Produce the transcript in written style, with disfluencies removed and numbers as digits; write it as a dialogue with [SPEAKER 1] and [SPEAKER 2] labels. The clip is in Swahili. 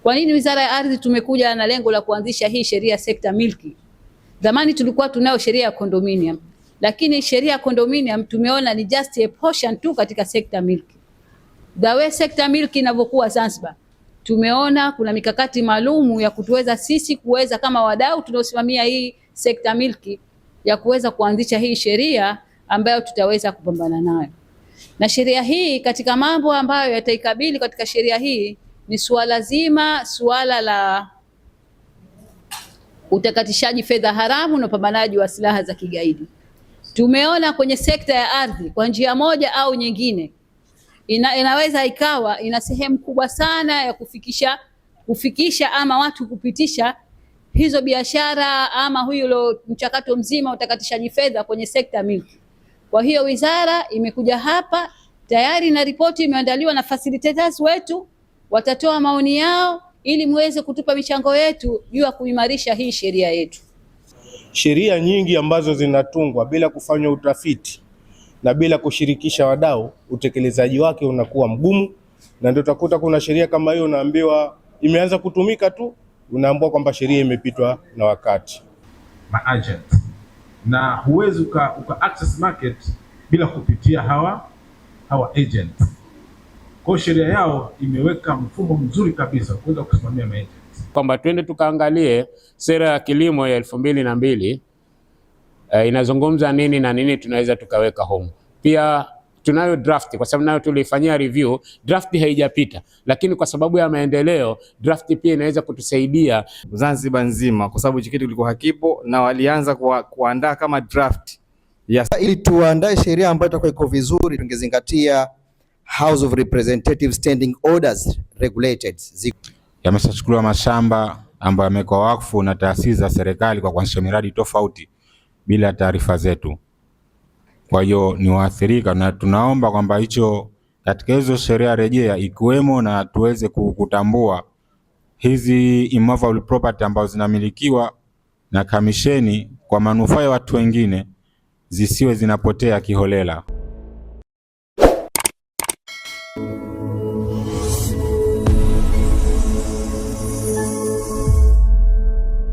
[SPEAKER 1] Kwa nini Wizara ya Ardhi tumekuja na lengo la kuanzisha hii sheria sekta milki? Zamani tulikuwa tunayo sheria ya condominium, lakini sheria ya condominium tumeona ni just a portion tu katika sekta milki. The way sekta milki inavyokuwa Zanzibar, tumeona kuna mikakati maalumu ya kutuweza sisi kuweza kama wadau tunaosimamia hii sekta milki ya kuweza kuanzisha hii sheria ambayo tutaweza kupambana nayo. Na sheria hii, katika mambo ambayo yataikabili katika sheria hii ni suala la utakatishaji fedha haramu na upambanaji wa silaha za kigaidi. Tumeona kwenye sekta ya ardhi kwa njia moja au nyingine inaweza ikawa ina sehemu kubwa sana ya kufikisha ama watu kupitisha hizo biashara ama huyo mchakato mzima utakatishaji fedha kwenye sekta milki. Kwa hiyo wizara imekuja hapa tayari na ripoti imeandaliwa na facilitators wetu, watatoa maoni yao ili muweze kutupa michango yetu juu ya kuimarisha hii sheria yetu.
[SPEAKER 2] Sheria nyingi ambazo zinatungwa bila kufanywa utafiti na bila kushirikisha wadau, utekelezaji wake unakuwa mgumu, na ndio utakuta kuna sheria kama hiyo unaambiwa imeanza kutumika tu, unaambiwa kwamba sheria imepitwa na wakati.
[SPEAKER 3] Agent na huwezi uka access market bila kupitia hawa agent. Kwa sheria yao imeweka mfumo mzuri kabisa kuweza kusimamia agent.
[SPEAKER 4] Kwamba twende tukaangalie sera ya kilimo ya 2002 inazungumza nini na nini tunaweza tukaweka humu. Pia tunayo draft kwa sababu nayo tulifanyia review, draft haijapita, lakini kwa sababu ya maendeleo draft pia inaweza kutusaidia
[SPEAKER 5] Zanzibar nzima, kwa sababu kitu kilikuwa hakipo na walianza kuandaa kama draft. Yes. Ili tuandae sheria ambayo itakuwa iko vizuri, tungezingatia House of Representative Standing Orders regulated.
[SPEAKER 6] Yameshachukuliwa mashamba ambayo yamekuwa wakfu na taasisi za serikali kwa kuanzisha miradi tofauti bila taarifa zetu. Kwa hiyo ni waathirika, na tunaomba kwamba hicho katika hizo sheria rejea ikiwemo na tuweze kutambua hizi immovable property ambazo zinamilikiwa na kamisheni kwa manufaa ya watu wengine zisiwe zinapotea kiholela.